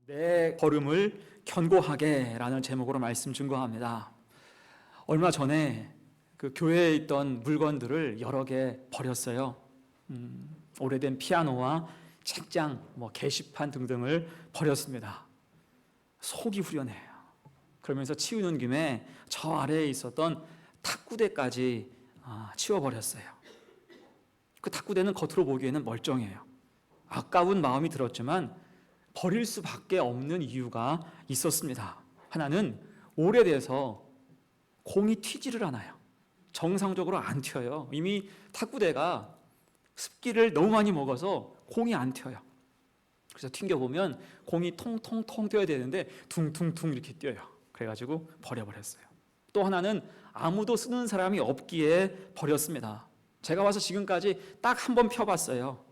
내 걸음을 견고하게 라는 제목으로 말씀 증거합니다. 얼마 전에 그 교회에 있던 물건들을 여러 개 버렸어요. 오래된 피아노와 책장, 게시판 등등을 버렸습니다. 속이 후련해요. 그러면서 치우는 김에 저 아래에 있었던 탁구대까지 치워버렸어요. 그 탁구대는 겉으로 보기에는 멀쩡해요. 아까운 마음이 들었지만 버릴 수밖에 없는 이유가 있었습니다. 하나는 오래돼서 공이 튀지를 않아요. 정상적으로 안 튀어요. 이미 탁구대가 습기를 너무 많이 먹어서 공이 안 튀어요. 그래서 튕겨보면 공이 통통통 뛰어야 되는데 둥둥둥 이렇게 뛰어요. 그래가지고 버려버렸어요. 또 하나는 아무도 쓰는 사람이 없기에 버렸습니다. 제가 와서 지금까지 딱 한 번 펴봤어요.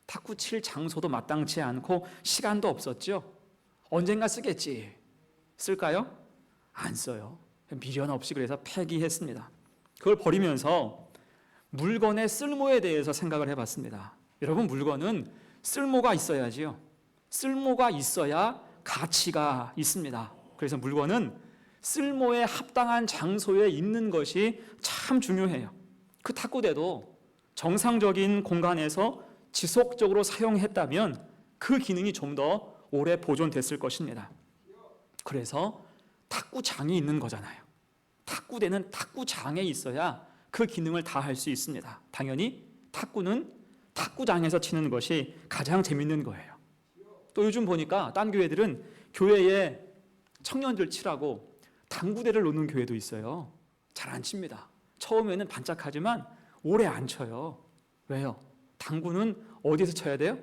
탁구 칠 장소도 마땅치 않고 시간도 없었죠. 언젠가 쓰겠지. 쓸까요? 안 써요. 미련 없이 그래서 폐기했습니다. 그걸 버리면서 물건의 쓸모에 대해서 생각을 해봤습니다. 여러분, 물건은 쓸모가 있어야지요. 쓸모가 있어야 가치가 있습니다. 그래서 물건은 쓸모에 합당한 장소에 있는 것이 참 중요해요. 그 탁구대도 정상적인 공간에서 지속적으로 사용했다면 그 기능이 좀 더 오래 보존됐을 것입니다. 그래서 탁구장이 있는 거잖아요. 탁구대는 탁구장에 있어야 그 기능을 다 할 수 있습니다. 당연히 탁구는 탁구장에서 치는 것이 가장 재밌는 거예요. 또 요즘 보니까 딴 교회들은 교회에 청년들 치라고 당구대를 놓는 교회도 있어요. 잘 안 칩니다. 처음에는 반짝하지만 오래 안 쳐요. 왜요? 당구는 어디서 쳐야 돼요?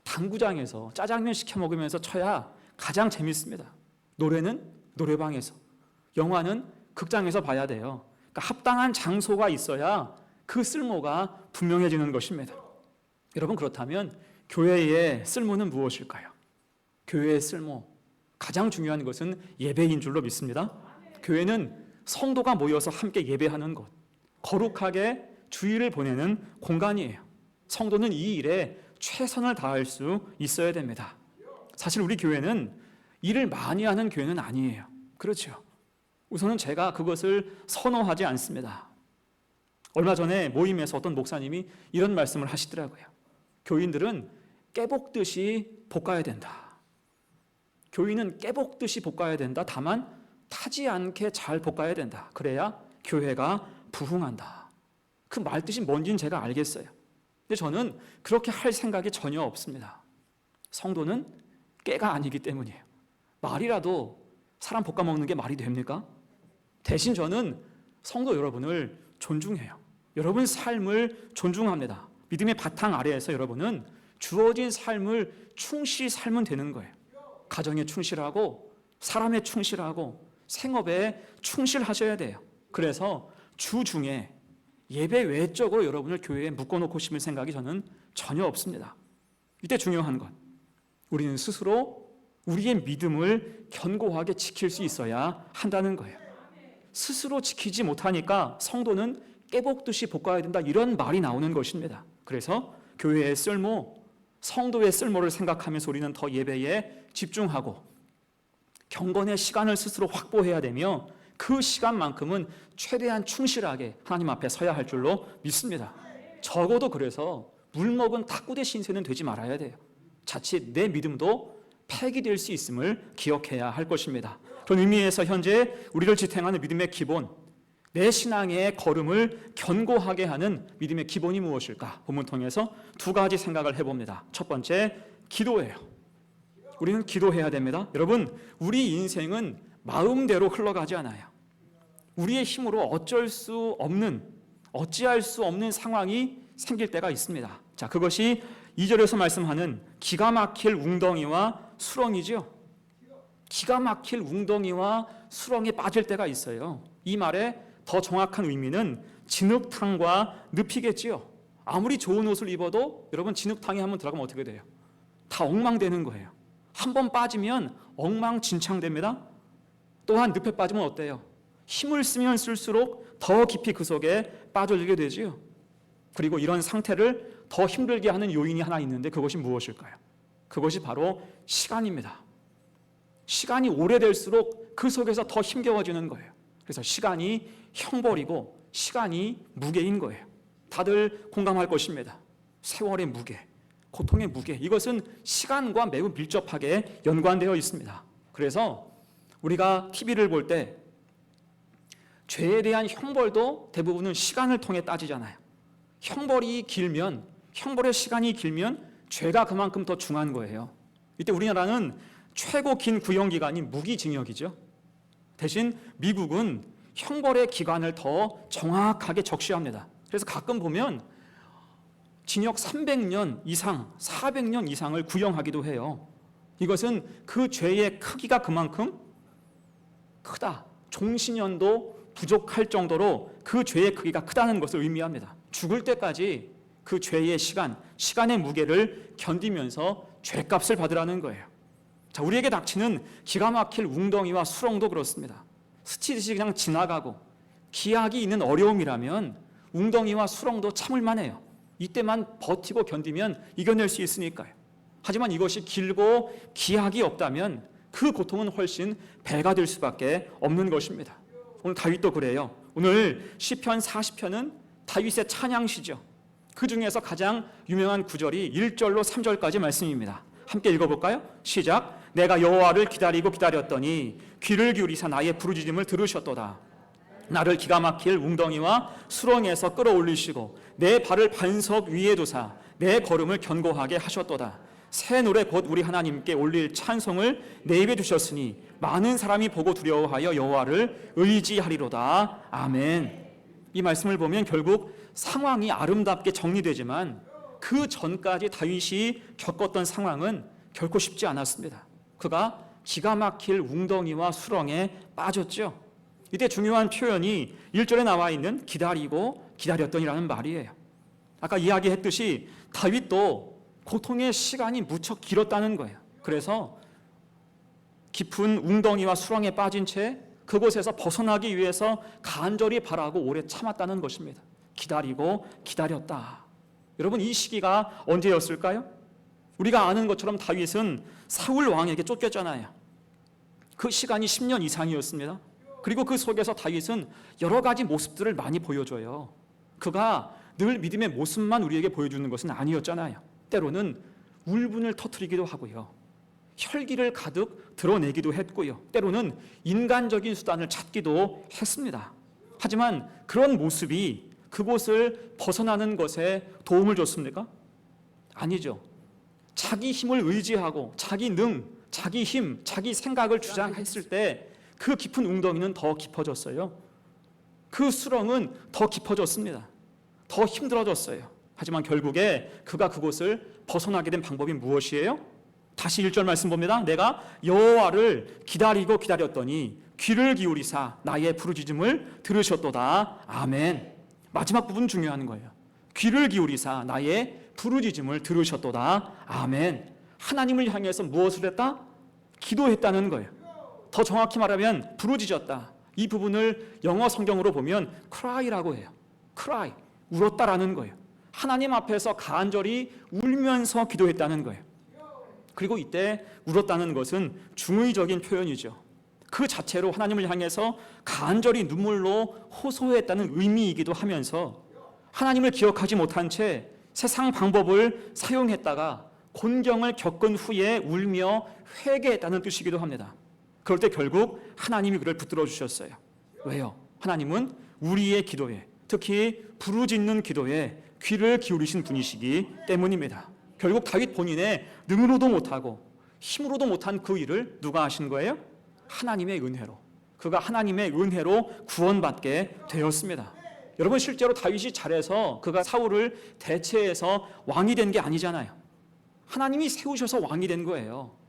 당구장에서 짜장면 시켜 먹으면서 쳐야 가장 재밌습니다. 노래는 노래방에서, 영화는 극장에서 봐야 돼요. 그러니까 합당한 장소가 있어야 그 쓸모가 분명해지는 것입니다. 여러분, 그렇다면 교회의 쓸모는 무엇일까요? 교회의 쓸모, 가장 중요한 것은 예배인 줄로 믿습니다. 교회는 성도가 모여서 함께 예배하는 곳, 거룩하게 주일을 보내는 공간이에요. 성도는 이 일에 최선을 다할 수 있어야 됩니다. 사실 우리 교회는 일을 많이 하는 교회는 아니에요. 그렇죠. 우선은 제가 그것을 선호하지 않습니다. 얼마 전에 모임에서 어떤 목사님이 이런 말씀을 하시더라고요. 교인들은 깨볶듯이 볶아야 된다. 교인은 깨볶듯이 볶아야 된다. 다만 타지 않게 잘 볶아야 된다. 그래야 교회가 부흥한다. 그 말뜻이 뭔지는 제가 알겠어요. 근데 저는 그렇게 할 생각이 전혀 없습니다. 성도는 깨가 아니기 때문이에요. 말이라도 사람 볶아 먹는 게 말이 됩니까? 대신 저는 성도 여러분을 존중해요. 여러분 삶을 존중합니다. 믿음의 바탕 아래에서 여러분은 주어진 삶을 충실히 살면 되는 거예요. 가정에 충실하고 사람에 충실하고 생업에 충실하셔야 돼요. 그래서 주 중에 예배 외적으로 여러분을 교회에 묶어놓고 싶은 생각이 저는 전혀 없습니다. 이때 중요한 건 우리는 스스로 우리의 믿음을 견고하게 지킬 수 있어야 한다는 거예요. 스스로 지키지 못하니까 성도는 깨볶듯이 볶아야 된다, 이런 말이 나오는 것입니다. 그래서 교회의 쓸모, 성도의 쓸모를 생각하면서 우리는 더 예배에 집중하고 경건의 시간을 스스로 확보해야 되며 그 시간만큼은 최대한 충실하게 하나님 앞에 서야 할 줄로 믿습니다. 적어도 그래서 물먹은 탁구대 신세는 되지 말아야 돼요. 자칫 내 믿음도 폐기될 수 있음을 기억해야 할 것입니다. 그런 의미에서 현재 우리를 지탱하는 믿음의 기본, 내 신앙의 걸음을 견고하게 하는 믿음의 기본이 무엇일까? 본문 통해서 두 가지 생각을 해봅니다. 첫 번째, 기도예요. 우리는 기도해야 됩니다. 여러분, 우리 인생은 마음대로 흘러가지 않아요. 우리의 힘으로 어찌할 수 없는 상황이 생길 때가 있습니다. 자, 그것이 2절에서 말씀하는 기가 막힐 웅덩이와 수렁이죠. 기가 막힐 웅덩이와 수렁에 빠질 때가 있어요. 이 말의 더 정확한 의미는 진흙탕과 늪이겠지요. 아무리 좋은 옷을 입어도 여러분, 진흙탕에 한번 들어가면 어떻게 돼요? 다 엉망되는 거예요. 한번 빠지면 엉망진창됩니다. 또한 늪에 빠지면 어때요? 힘을 쓰면 쓸수록 더 깊이 그 속에 빠져들게 되지요. 그리고 이런 상태를 더 힘들게 하는 요인이 하나 있는데 그것이 무엇일까요? 그것이 바로 시간입니다. 시간이 오래될수록 그 속에서 더 힘겨워지는 거예요. 그래서 시간이 형벌이고 시간이 무게인 거예요. 다들 공감할 것입니다. 세월의 무게, 고통의 무게, 이것은 시간과 매우 밀접하게 연관되어 있습니다. 그래서 우리가 TV를 볼 때 죄에 대한 형벌도 대부분은 시간을 통해 따지잖아요. 형벌의 시간이 길면 죄가 그만큼 더 중한 거예요. 이때 우리나라는 최고 긴 구형기간이 무기징역이죠. 대신 미국은 형벌의 기간을 더 정확하게 적시합니다. 그래서 가끔 보면 징역 300년 이상, 400년 이상을 구형하기도 해요. 이것은 그 죄의 크기가 그만큼 크다. 종신형도 부족할 정도로 그 죄의 크기가 크다는 것을 의미합니다. 죽을 때까지 그 죄의 시간의 무게를 견디면서 죄값을 받으라는 거예요. 자, 우리에게 닥치는 기가 막힐 웅덩이와 수렁도 그렇습니다. 스치듯이 그냥 지나가고 기약이 있는 어려움이라면 웅덩이와 수렁도 참을 만해요. 이때만 버티고 견디면 이겨낼 수 있으니까요. 하지만 이것이 길고 기약이 없다면 그 고통은 훨씬 배가 될 수밖에 없는 것입니다. 오늘 다윗도 그래요. 오늘 시편 40편은 다윗의 찬양시죠. 그 중에서 가장 유명한 구절이 1절로 3절까지 말씀입니다. 함께 읽어볼까요? 시작. 내가 여호와를 기다리고 기다렸더니 귀를 기울이사 나의 부르짖음을 들으셨도다. 나를 기가 막힐 웅덩이와 수렁에서 끌어올리시고 내 발을 반석 위에 두사 내 걸음을 견고하게 하셨도다. 새 노래 곧 우리 하나님께 올릴 찬송을 내 입에 두셨으니 많은 사람이 보고 두려워하여 여호와를 의지하리로다. 아멘. 이 말씀을 보면 결국 상황이 아름답게 정리되지만 그 전까지 다윗이 겪었던 상황은 결코 쉽지 않았습니다. 그가 기가 막힐 웅덩이와 수렁에 빠졌죠. 이때 중요한 표현이 1절에 나와 있는 기다리고 기다렸더니라는 말이에요. 아까 이야기했듯이 다윗도 고통의 시간이 무척 길었다는 거예요. 그래서 깊은 웅덩이와 수렁에 빠진 채 그곳에서 벗어나기 위해서 간절히 바라고 오래 참았다는 것입니다. 기다리고 기다렸다. 여러분, 이 시기가 언제였을까요? 우리가 아는 것처럼 다윗은 사울 왕에게 쫓겼잖아요. 그 시간이 10년 이상이었습니다. 그리고 그 속에서 다윗은 여러 가지 모습들을 많이 보여줘요. 그가 늘 믿음의 모습만 우리에게 보여주는 것은 아니었잖아요. 때로는 울분을 터뜨리기도 하고요. 혈기를 가득 드러내기도 했고요. 때로는 인간적인 수단을 찾기도 했습니다. 하지만 그런 모습이 그곳을 벗어나는 것에 도움을 줬습니까? 아니죠. 자기 힘을 의지하고 자기 자기 힘, 자기 생각을 주장했을 때 그 깊은 웅덩이는 더 깊어졌어요. 그 수렁은 더 깊어졌습니다. 더 힘들어졌어요. 하지만 결국에 그가 그곳을 벗어나게 된 방법이 무엇이에요? 다시 1절 말씀 봅니다. 내가 여호와를 기다리고 기다렸더니 귀를 기울이사 나의 부르짖음을 들으셨도다. 아멘. 마지막 부분 중요한 거예요. 귀를 기울이사 나의 부르짖음을 들으셨도다. 아멘. 하나님을 향해서 무엇을 했다? 기도했다는 거예요. 더 정확히 말하면 부르짖었다. 이 부분을 영어 성경으로 보면 cry라고 해요. cry, 울었다라는 거예요. 하나님 앞에서 간절히 울면서 기도했다는 거예요. 그리고 이때 울었다는 것은 중의적인 표현이죠. 그 자체로 하나님을 향해서 간절히 눈물로 호소했다는 의미이기도 하면서 하나님을 기억하지 못한 채 세상 방법을 사용했다가 곤경을 겪은 후에 울며 회개했다는 뜻이기도 합니다. 그럴 때 결국 하나님이 그를 붙들어 주셨어요. 왜요? 하나님은 우리의 기도에, 특히 부르짖는 기도에 귀를 기울이신 분이시기 때문입니다. 결국 다윗 본인의 능으로도 못하고 힘으로도 못한 그 일을 누가 하신 거예요? 하나님의 은혜로. 그가 하나님의 은혜로 구원받게 되었습니다. 여러분, 실제로 다윗이 잘해서 그가 사울을 대체해서 왕이 된 게 아니잖아요. 하나님이 세우셔서 왕이 된 거예요.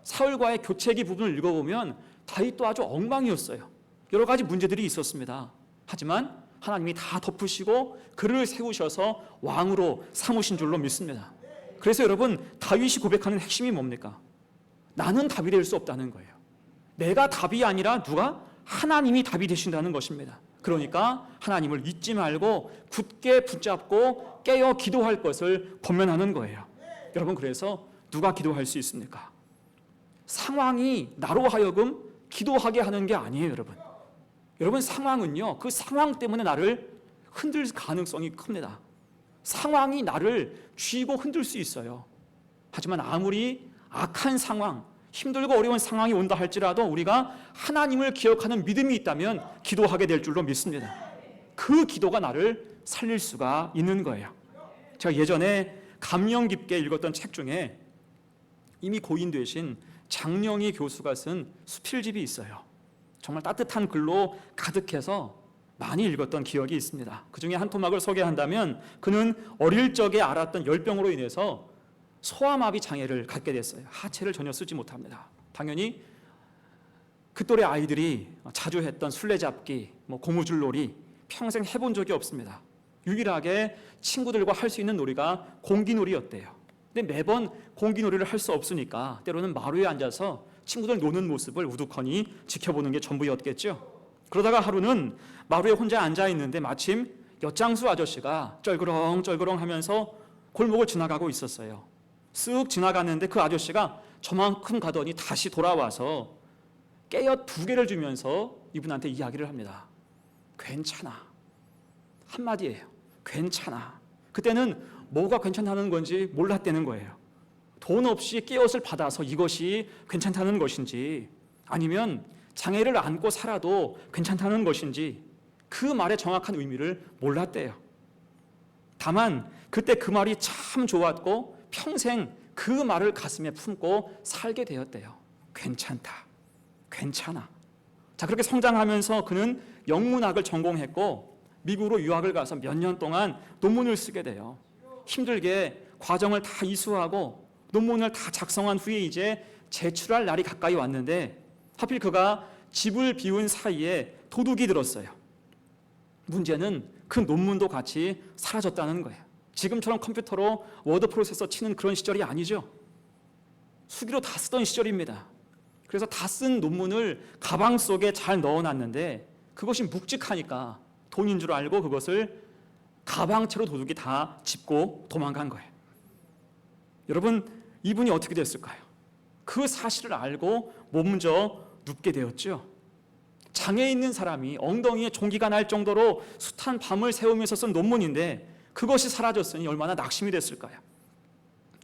사울과의 교체기 부분을 읽어보면 다윗도 아주 엉망이었어요. 여러 가지 문제들이 있었습니다. 하지만 하나님이 다 덮으시고 그를 세우셔서 왕으로 삼으신 줄로 믿습니다. 그래서 여러분, 다윗이 고백하는 핵심이 뭡니까? 나는 답이 될 수 없다는 거예요. 내가 답이 아니라 누가? 하나님이 답이 되신다는 것입니다. 그러니까 하나님을 잊지 말고 굳게 붙잡고 깨어 기도할 것을 권면하는 거예요. 여러분, 그래서 누가 기도할 수 있습니까? 상황이 나로 하여금 기도하게 하는 게 아니에요, 여러분. 여러분, 상황은요, 그 상황 때문에 나를 흔들 가능성이 큽니다. 상황이 나를 쥐고 흔들 수 있어요. 하지만 아무리 악한 상황, 힘들고 어려운 상황이 온다 할지라도 우리가 하나님을 기억하는 믿음이 있다면 기도하게 될 줄로 믿습니다. 그 기도가 나를 살릴 수가 있는 거예요. 제가 예전에 감명 깊게 읽었던 책 중에 이미 고인 되신 장영희 교수가 쓴 수필집이 있어요. 정말 따뜻한 글로 가득해서 많이 읽었던 기억이 있습니다. 그 중에 한 토막을 소개한다면 그는 어릴 적에 앓았던 열병으로 인해서 소아마비 장애를 갖게 됐어요. 하체를 전혀 쓰지 못합니다. 당연히 그 또래 아이들이 자주 했던 술래잡기, 고무줄놀이 평생 해본 적이 없습니다. 유일하게 친구들과 할 수 있는 놀이가 공기놀이였대요. 근데 매번 공기놀이를 할 수 없으니까 때로는 마루에 앉아서 친구들 노는 모습을 우두커니 지켜보는 게 전부였겠죠. 그러다가 하루는 마루에 혼자 앉아 있는데 마침 엿장수 아저씨가 쩔그렁 하면서 골목을 지나가고 있었어요. 쓱 지나갔는데 그 아저씨가 저만큼 가더니 다시 돌아와서 깨엿 2개를 주면서 이분한테 이야기를 합니다. 괜찮아. 한마디예요. 괜찮아. 그때는 뭐가 괜찮다는 건지 몰랐다는 거예요. 돈 없이 깨엿을 받아서 이것이 괜찮다는 것인지 아니면 장애를 안고 살아도 괜찮다는 것인지 그 말의 정확한 의미를 몰랐대요. 다만 그때 그 말이 참 좋았고 평생 그 말을 가슴에 품고 살게 되었대요. 괜찮다. 괜찮아. 자, 그렇게 성장하면서 그는 영문학을 전공했고 미국으로 유학을 가서 몇 년 동안 논문을 쓰게 돼요. 힘들게 과정을 다 이수하고 논문을 다 작성한 후에 이제 제출할 날이 가까이 왔는데 하필 그가 집을 비운 사이에 도둑이 들었어요. 문제는 그 논문도 같이 사라졌다는 거예요. 지금처럼 컴퓨터로 워드 프로세서 치는 그런 시절이 아니죠. 수기로 다 쓰던 시절입니다. 그래서 다 쓴 논문을 가방 속에 잘 넣어놨는데 그것이 묵직하니까 돈인 줄 알고 그것을 가방채로 도둑이 다 짚고 도망간 거예요. 여러분, 이분이 어떻게 됐을까요? 그 사실을 알고 몸져 눕게 되었죠. 장애 있는 사람이 엉덩이에 종기가 날 정도로 숱한 밤을 새우면서 쓴 논문인데 그것이 사라졌으니 얼마나 낙심이 됐을까요?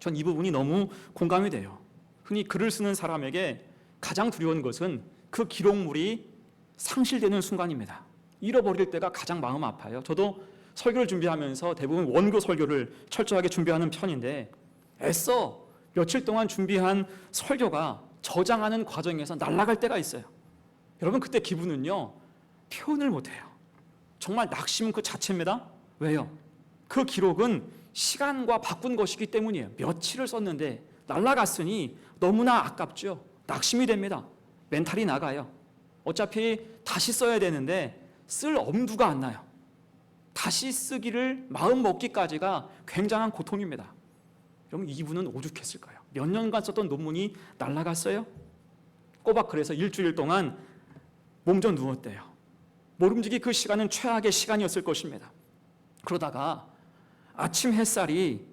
전 이 부분이 너무 공감이 돼요. 흔히 글을 쓰는 사람에게 가장 두려운 것은 그 기록물이 상실되는 순간입니다. 잃어버릴 때가 가장 마음 아파요. 저도 설교를 준비하면서 대부분 원고 설교를 철저하게 준비하는 편인데 애써 며칠 동안 준비한 설교가 저장하는 과정에서 날아갈 때가 있어요. 여러분, 그때 기분은요 표현을 못해요. 정말 낙심 그 자체입니다. 왜요? 그 기록은 시간과 바꾼 것이기 때문이에요. 며칠을 썼는데 날아갔으니 너무나 아깝죠. 낙심이 됩니다. 멘탈이 나가요. 어차피 다시 써야 되는데 쓸 엄두가 안 나요. 다시 쓰기를 마음 먹기까지가 굉장한 고통입니다. 여러분, 이분은 오죽했을까요? 몇 년간 썼던 논문이 날아갔어요? 꼬박 그래서 일주일 동안 몸져 누웠대요. 모름지기 그 시간은 최악의 시간이었을 것입니다. 그러다가 아침 햇살이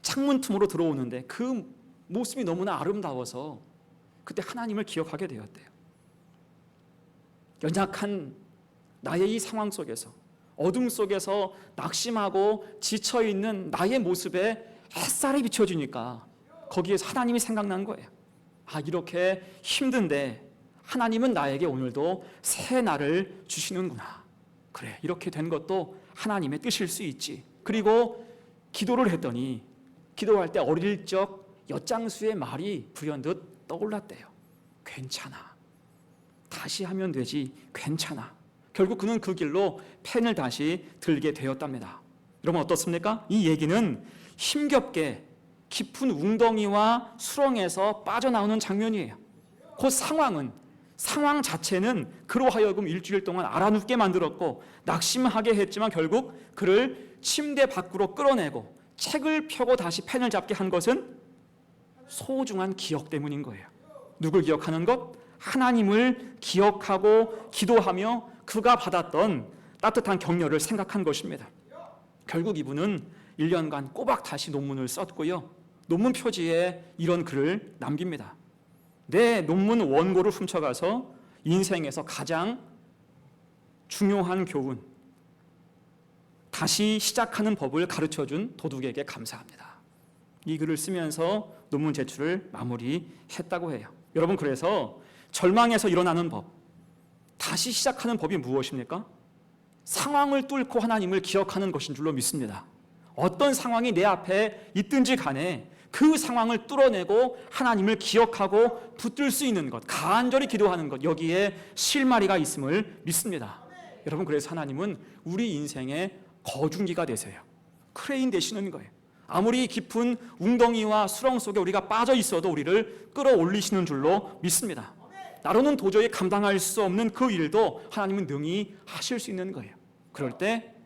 창문 틈으로 들어오는데 그 모습이 너무나 아름다워서 그때 하나님을 기억하게 되었대요. 연약한 나의 이 상황 속에서 어둠 속에서 낙심하고 지쳐있는 나의 모습에 햇살이 비춰지니까 거기에서 하나님이 생각난 거예요. 아, 이렇게 힘든데 하나님은 나에게 오늘도 새 날을 주시는구나. 그래, 이렇게 된 것도 하나님의 뜻일 수 있지. 그리고 기도를 했더니 기도할 때 어릴 적 엿장수의 말이 불현듯 떠올랐대요. 괜찮아. 다시 하면 되지. 괜찮아. 결국 그는 그 길로 펜을 다시 들게 되었답니다. 여러분, 어떻습니까? 이 얘기는 힘겹게 깊은 웅덩이와 수렁에서 빠져나오는 장면이에요. 그 상황 자체는 그로 하여금 일주일 동안 알아눕게 만들었고 낙심하게 했지만 결국 그를 침대 밖으로 끌어내고 책을 펴고 다시 펜을 잡게 한 것은 소중한 기억 때문인 거예요. 누굴 기억하는 것? 하나님을 기억하고 기도하며 그가 받았던 따뜻한 격려를 생각한 것입니다. 결국 이분은 1년간 꼬박 다시 논문을 썼고요. 논문 표지에 이런 글을 남깁니다. 내 논문 원고를 훔쳐가서 인생에서 가장 중요한 교훈, 다시 시작하는 법을 가르쳐준 도둑에게 감사합니다. 이 글을 쓰면서 논문 제출을 마무리했다고 해요. 여러분, 그래서 절망에서 일어나는 법, 다시 시작하는 법이 무엇입니까? 상황을 뚫고 하나님을 기억하는 것인 줄로 믿습니다. 어떤 상황이 내 앞에 있든지 간에 그 상황을 뚫어내고 하나님을 기억하고 붙들 수 있는 것, 간절히 기도하는 것, 여기에 실마리가 있음을 믿습니다. 여러분, 그래서 하나님은 우리 인생의 거중기가 되세요. 크레인 되시는 거예요. 아무리 깊은 웅덩이와 수렁 속에 우리가 빠져 있어도 우리를 끌어올리시는 줄로 믿습니다. 나로는 도저히 감당할 수 없는 그 일도 하나님은 능히 하실 수 있는 거예요. 그럴 때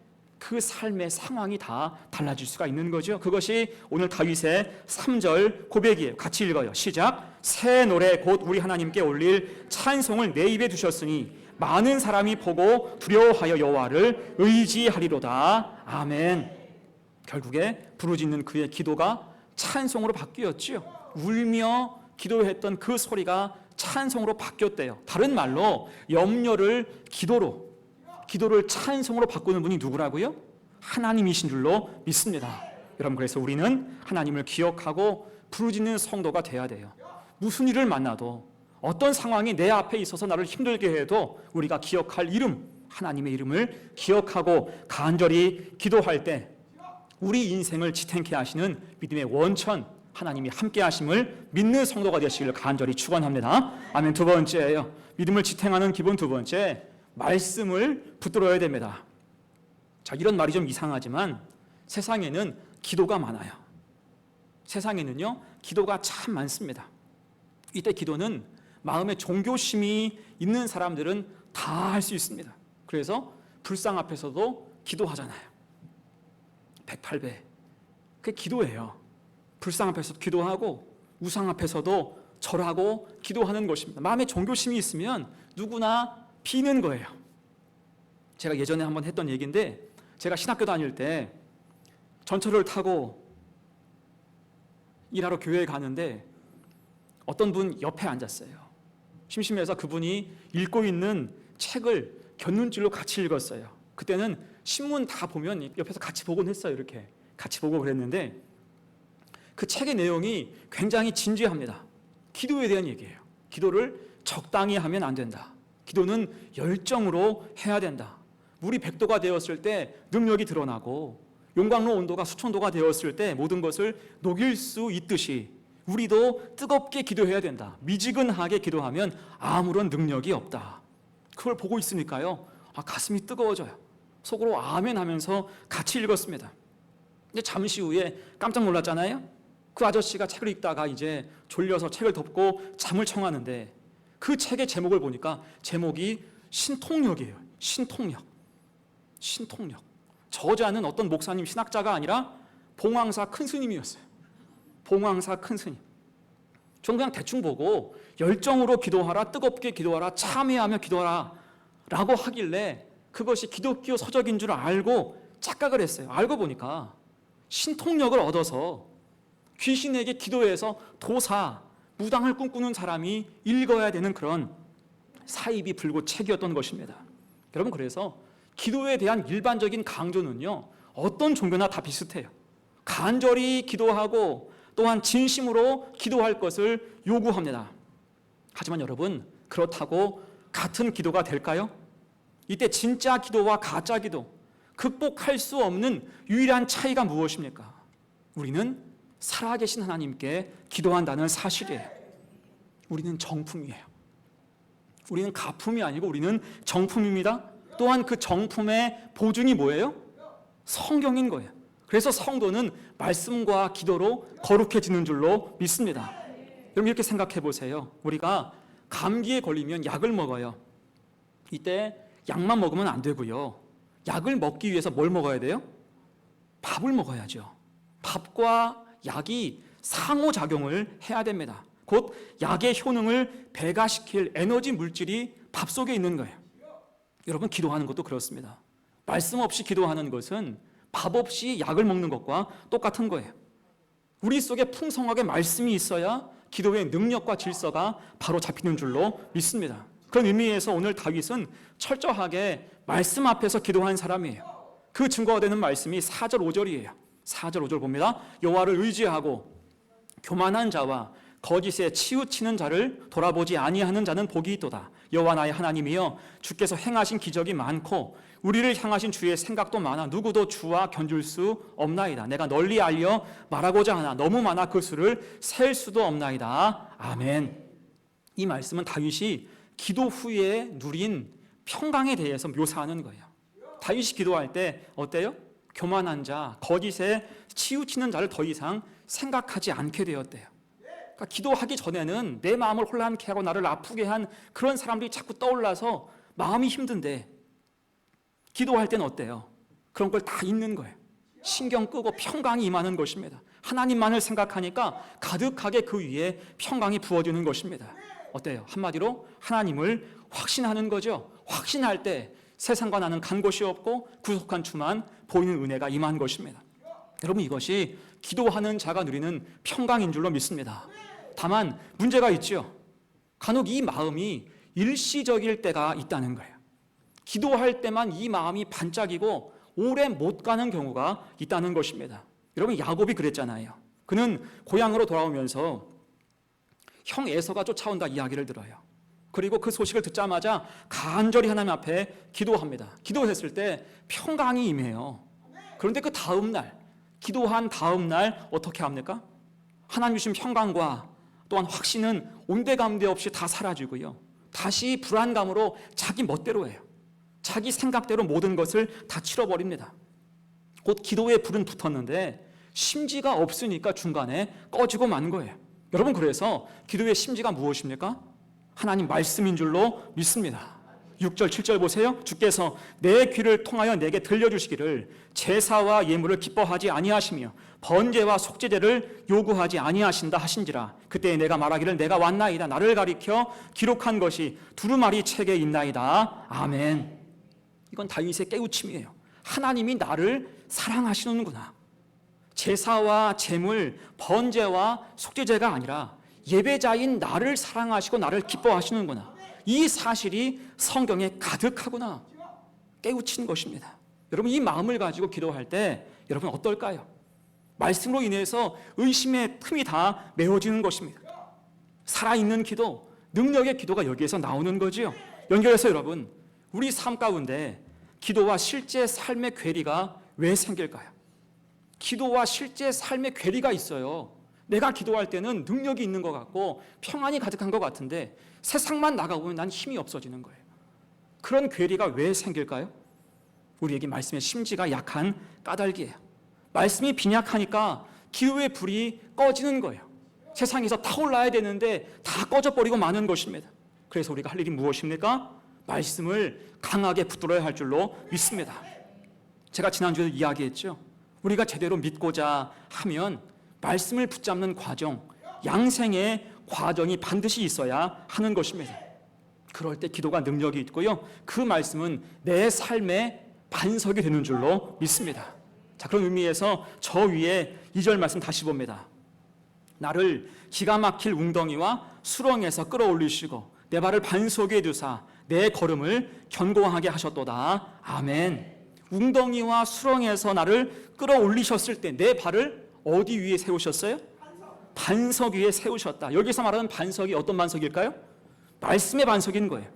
그 삶의 상황이 다 달라질 수가 있는 거죠. 그것이 오늘 다윗의 3절 고백이에요. 같이 읽어요. 시작. 새 노래 곧 우리 하나님께 올릴 찬송을 내 입에 두셨으니 많은 사람이 보고 두려워하여 여호와를 의지하리로다. 아멘. 결국에 부르짖는 그의 기도가 찬송으로 바뀌었지요. 울며 기도했던 그 소리가 찬송으로 바뀌었대요. 다른 말로 염려를 기도를 찬송으로 바꾸는 분이 누구라고요? 하나님이신 줄로 믿습니다. 여러분, 그래서 우리는 하나님을 기억하고 부르짖는 성도가 돼야 돼요. 무슨 일을 만나도, 어떤 상황이 내 앞에 있어서 나를 힘들게 해도 우리가 기억할 이름, 하나님의 이름을 기억하고 간절히 기도할 때 우리 인생을 지탱케 하시는 믿음의 원천, 하나님이 함께 하심을 믿는 성도가 되시기를 간절히 축원합니다. 아멘. 두 번째예요. 믿음을 지탱하는 기본 두 번째, 말씀을 붙들어야 됩니다. 자, 이런 말이 좀 이상하지만 세상에는 기도가 많아요. 세상에는요, 기도가 참 많습니다. 이때 기도는 마음에 종교심이 있는 사람들은 다 할 수 있습니다. 그래서 불상 앞에서도 기도하잖아요. 108배. 그게 기도예요. 불상 앞에서도 기도하고 우상 앞에서도 절하고 기도하는 것입니다. 마음에 종교심이 있으면 누구나 비는 거예요. 제가 예전에 한번 했던 얘기인데, 제가 신학교 다닐 때 전철을 타고 일하러 교회에 가는데 어떤 분 옆에 앉았어요. 심심해서 그분이 읽고 있는 책을 곁눈질로 같이 읽었어요. 그때는 신문 다 보면 옆에서 같이 보곤 했어요. 이렇게 같이 보고 그랬는데 그 책의 내용이 굉장히 진지합니다. 기도에 대한 얘기예요. 기도를 적당히 하면 안 된다. 기도는 열정으로 해야 된다. 물이 100도가 되었을 때 능력이 드러나고 용광로 온도가 수천도가 되었을 때 모든 것을 녹일 수 있듯이 우리도 뜨겁게 기도해야 된다. 미지근하게 기도하면 아무런 능력이 없다. 그걸 보고 있으니까요, 가슴이 뜨거워져요. 속으로 아멘 하면서 같이 읽었습니다. 근데 잠시 후에 깜짝 놀랐잖아요. 그 아저씨가 책을 읽다가 이제 졸려서 책을 덮고 잠을 청하는데 그 책의 제목을 보니까 제목이 신통력이에요. 신통력. 저자는 어떤 목사님, 신학자가 아니라 봉황사 큰 스님이었어요. 봉황사 큰 스님. 전 그냥 대충 보고 열정으로 기도하라, 뜨겁게 기도하라, 참회하며 기도하라 라고 하길래 그것이 기독교 서적인 줄 알고 착각을 했어요. 알고 보니까 신통력을 얻어서 귀신에게 기도해서 도사, 무당을 꿈꾸는 사람이 읽어야 되는 그런 사입이 불고 책이었던 것입니다. 여러분, 그래서 기도에 대한 일반적인 강조는요, 어떤 종교나 다 비슷해요. 간절히 기도하고 또한 진심으로 기도할 것을 요구합니다. 하지만 여러분, 그렇다고 같은 기도가 될까요? 이때 진짜 기도와 가짜 기도, 극복할 수 없는 유일한 차이가 무엇입니까? 우리는 살아계신 하나님께 기도한다는 사실이에요. 우리는 정품이에요. 우리는 가품이 아니고 우리는 정품입니다. 또한 그 정품의 보증이 뭐예요? 성경인 거예요. 그래서 성도는 말씀과 기도로 거룩해지는 줄로 믿습니다. 여러분, 이렇게 생각해 보세요. 우리가 감기에 걸리면 약을 먹어요. 이때 약만 먹으면 안 되고요. 약을 먹기 위해서 뭘 먹어야 돼요? 밥을 먹어야죠. 밥과 약이 상호작용을 해야 됩니다. 곧 약의 효능을 배가시킬 에너지 물질이 밥 속에 있는 거예요. 여러분, 기도하는 것도 그렇습니다. 말씀 없이 기도하는 것은 밥 없이 약을 먹는 것과 똑같은 거예요. 우리 속에 풍성하게 말씀이 있어야 기도의 능력과 질서가 바로 잡히는 줄로 믿습니다. 그런 의미에서 오늘 다윗은 철저하게 말씀 앞에서 기도한 사람이에요. 그 증거가 되는 말씀이 4절 5절이에요. 4절 5절 봅니다. 여호와를 의지하고 교만한 자와 거짓에 치우치는 자를 돌아보지 아니하는 자는 복이 있도다. 여호와 나의 하나님이여, 주께서 행하신 기적이 많고 우리를 향하신 주의 생각도 많아 누구도 주와 견줄 수 없나이다. 내가 널리 알려 말하고자 하나 너무 많아 그 수를 셀 수도 없나이다. 아멘. 이 말씀은 다윗이 기도 후에 누린 평강에 대해서 묘사하는 거예요. 다윗이 기도할 때 어때요? 교만한 자, 거짓에 치우치는 자를 더 이상 생각하지 않게 되었대요. 그러니까 기도하기 전에는 내 마음을 혼란케 하고 나를 아프게 한 그런 사람들이 자꾸 떠올라서 마음이 힘든데, 기도할 때는 어때요? 그런 걸 다 잊는 거예요. 신경 끄고 평강이 임하는 것입니다. 하나님만을 생각하니까 가득하게 그 위에 평강이 부어지는 것입니다. 어때요? 한마디로 하나님을 확신하는 거죠. 확신할 때 세상과 나는 간 곳이 없고 구속한 주만 보이는 은혜가 임한 것입니다. 여러분, 이것이 기도하는 자가 누리는 평강인 줄로 믿습니다. 다만 문제가 있죠. 간혹 이 마음이 일시적일 때가 있다는 거예요. 기도할 때만 이 마음이 반짝이고 오래 못 가는 경우가 있다는 것입니다. 여러분, 야곱이 그랬잖아요. 그는 고향으로 돌아오면서 형 에서가 쫓아온다 이야기를 들어요. 그리고 그 소식을 듣자마자 간절히 하나님 앞에 기도합니다. 기도했을 때 평강이 임해요. 그런데 그 다음 날, 기도한 다음 날 어떻게 합니까? 하나님 주신 평강과 또한 확신은 온데간데 없이 다 사라지고요. 다시 불안감으로 자기 멋대로 해요. 자기 생각대로 모든 것을 다 치러버립니다. 곧 기도의 불은 붙었는데 심지가 없으니까 중간에 꺼지고 만 거예요. 여러분, 그래서 기도의 심지가 무엇입니까? 하나님 말씀인 줄로 믿습니다. 6절 7절 보세요. 주께서 내 귀를 통하여 내게 들려주시기를 제사와 예물을 기뻐하지 아니하시며 번제와 속죄제를 요구하지 아니하신다 하신지라. 그때 내가 말하기를 내가 왔나이다. 나를 가리켜 기록한 것이 두루마리 책에 있나이다. 아멘. 이건 다윗의 깨우침이에요. 하나님이 나를 사랑하시는구나. 제사와 제물, 번제와 속죄제가 아니라 예배자인 나를 사랑하시고 나를 기뻐하시는구나. 이 사실이 성경에 가득하구나. 깨우치는 것입니다. 여러분, 이 마음을 가지고 기도할 때 여러분 어떨까요? 말씀으로 인해서 의심의 틈이 다 메워지는 것입니다. 살아있는 기도, 능력의 기도가 여기에서 나오는 거지요. 연결해서 여러분, 우리 삶 가운데 기도와 실제 삶의 괴리가 왜 생길까요? 기도와 실제 삶의 괴리가 있어요. 내가 기도할 때는 능력이 있는 것 같고 평안이 가득한 것 같은데 세상만 나가보면 난 힘이 없어지는 거예요. 그런 괴리가 왜 생길까요? 우리에게 말씀의 심지가 약한 까닭이에요. 말씀이 빈약하니까 기도의 불이 꺼지는 거예요. 세상에서 타올라야 되는데 다 꺼져버리고 마는 것입니다. 그래서 우리가 할 일이 무엇입니까? 말씀을 강하게 붙들어야 할 줄로 믿습니다. 제가 지난주에도 이야기했죠. 우리가 제대로 믿고자 하면 말씀을 붙잡는 과정, 양생의 과정이 반드시 있어야 하는 것입니다. 그럴 때 기도가 능력이 있고요. 그 말씀은 내 삶의 반석이 되는 줄로 믿습니다. 자, 그런 의미에서 저 위에 2절 말씀 다시 봅니다. 나를 기가 막힐 웅덩이와 수렁에서 끌어올리시고 내 발을 반석에 두사 내 걸음을 견고하게 하셨도다. 아멘. 웅덩이와 수렁에서 나를 끌어올리셨을 때 내 발을 어디 위에 세우셨어요? 반석 위에 세우셨다. 여기서 말하는 반석이 어떤 반석일까요? 말씀의 반석인 거예요.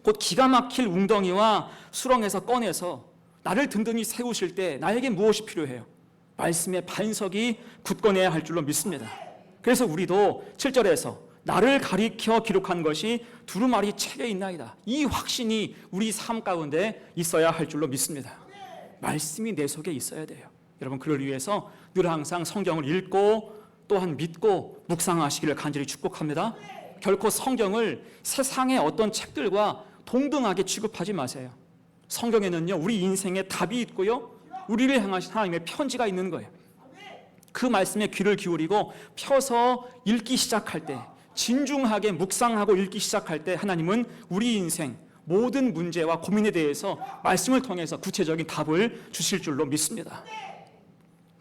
곧 기가 막힐 웅덩이와 수렁에서 꺼내서 나를 든든히 세우실 때 나에게 무엇이 필요해요? 말씀의 반석이 굳건해야 할 줄로 믿습니다. 그래서 우리도 7절에서 나를 가리켜 기록한 것이 두루마리 책에 있나이다. 이 확신이 우리 삶 가운데 있어야 할 줄로 믿습니다. 말씀이 내 속에 있어야 돼요. 여러분, 그를 위해서 늘 항상 성경을 읽고 또한 믿고 묵상하시기를 간절히 축복합니다. 결코 성경을 세상의 어떤 책들과 동등하게 취급하지 마세요. 성경에는요, 우리 인생의 답이 있고요, 우리를 향하신 하나님의 편지가 있는 거예요. 그 말씀에 귀를 기울이고 펴서 읽기 시작할 때, 진중하게 묵상하고 읽기 시작할 때 하나님은 우리 인생 모든 문제와 고민에 대해서 말씀을 통해서 구체적인 답을 주실 줄로 믿습니다.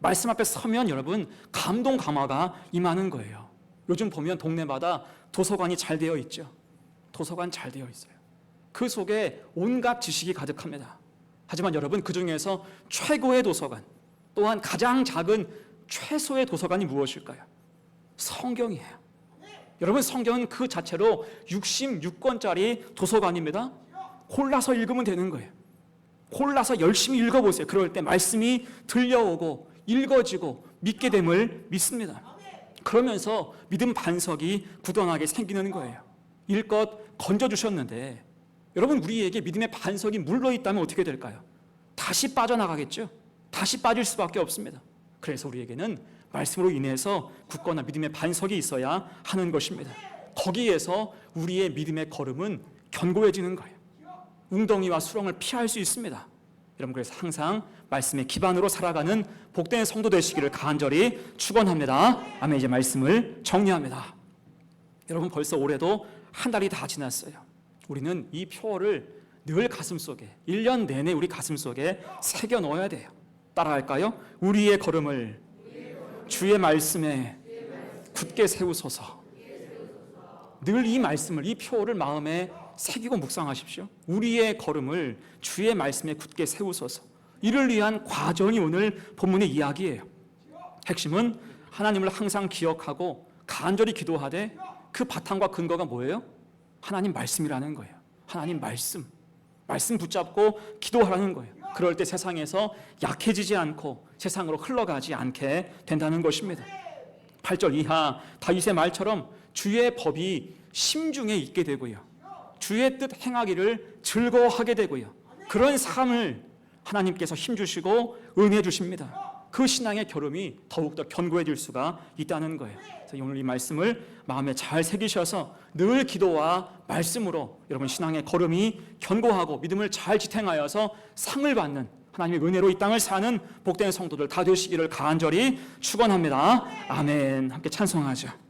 말씀 앞에 서면 여러분 감동 감화가 임하는 거예요. 요즘 보면 동네마다 도서관이 잘 되어 있죠. 도서관 잘 되어 있어요. 그 속에 온갖 지식이 가득합니다. 하지만 여러분, 그 중에서 최고의 도서관, 또한 가장 작은 최소의 도서관이 무엇일까요? 성경이에요. 여러분, 성경은 그 자체로 66권짜리 도서관입니다. 골라서 읽으면 되는 거예요. 골라서 열심히 읽어보세요. 그럴 때 말씀이 들려오고 읽어지고 믿게 됨을 믿습니다. 그러면서 믿음 반석이 굳건하게 생기는 거예요. 일껏 건져주셨는데 여러분, 우리에게 믿음의 반석이 물러있다면 어떻게 될까요? 다시 빠져나가겠죠. 다시 빠질 수밖에 없습니다. 그래서 우리에게는 말씀으로 인해서 굳건한 믿음의 반석이 있어야 하는 것입니다. 거기에서 우리의 믿음의 걸음은 견고해지는 거예요. 웅덩이와 수렁을 피할 수 있습니다. 여러분, 그래서 항상 말씀의 기반으로 살아가는 복된 성도 되시기를 간절히 축원합니다. 아멘. 이제 말씀을 정리합니다. 여러분, 벌써 올해도 한 달이 다 지났어요. 우리는 이 표어를 늘 가슴속에, 1년 내내 우리 가슴속에 새겨 넣어야 돼요. 따라할까요? 우리의 걸음을 주의 말씀에 굳게 세우소서. 늘 이 말씀을, 이 표어를 마음에 새기고 묵상하십시오. 우리의 걸음을 주의 말씀에 굳게 세우소서. 이를 위한 과정이 오늘 본문의 이야기예요. 핵심은 하나님을 항상 기억하고 간절히 기도하되 그 바탕과 근거가 뭐예요? 하나님 말씀이라는 거예요. 하나님 말씀 붙잡고 기도하라는 거예요. 그럴 때 세상에서 약해지지 않고 세상으로 흘러가지 않게 된다는 것입니다. 8절 이하 다윗의 말처럼 주의 법이 심중에 있게 되고요, 주의 뜻 행하기를 즐거워하게 되고요, 그런 삶을 하나님께서 힘주시고 은혜 주십니다. 그 신앙의 결음이 더욱더 견고해질 수가 있다는 거예요. 그래서 오늘 이 말씀을 마음에 잘 새기셔서 늘 기도와 말씀으로 여러분 신앙의 걸음이 견고하고 믿음을 잘 지탱하여서 상을 받는 하나님의 은혜로 이 땅을 사는 복된 성도들 다 되시기를 간절히 축원합니다. 아멘. 함께 찬송하죠.